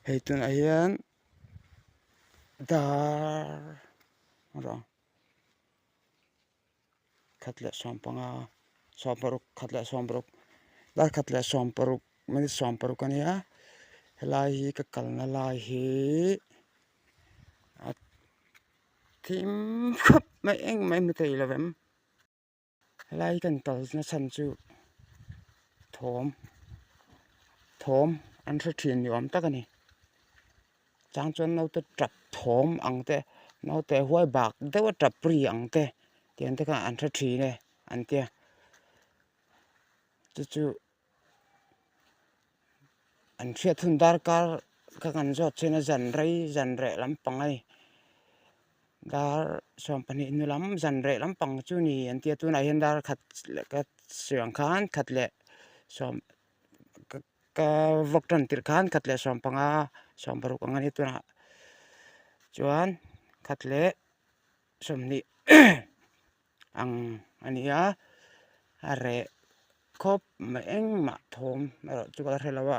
hei tun a hian dar ro khat le som panga som paruk khat le som paruk dar khat le som paruk mani som paruk ania helai hi ka kalna lai hi tim khop mai eng mai mutei lovem helai kan kal na san chu thom an tha thin ni om takani chang chon no te trap thom angte no te huai bak dewa trap pri angte tian te ka an tha thi ne an tia chu an thia thun dar kar ka kan jot chena jan re lampang ai dar som pani nu lam jan re lampang chu ni an tia tu na hian dar khat ka siang khan khat le som ka voktan tir khan khat le som panga som paruk angani tu na chuan khat le som ni ang ania are khop ma eng ma thom ro chu ka thelawa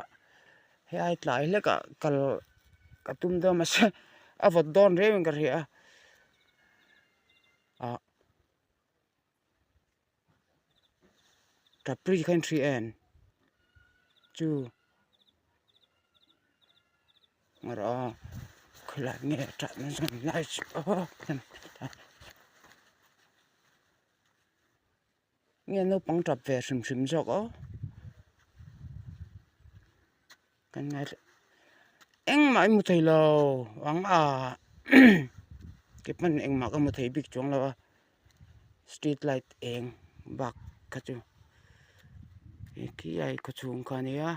he ai tlai le ka kal ka tum da ma se a vot don re ka ria ta pri country en chu ngara khla ne ta na san nice nghe nó băng trap về sim jok o kan ngai eng mai mu thei lo wang ke pan eng ma ka mu thei big chong lo street light eng bak ka chu ki ai ko chung ka nia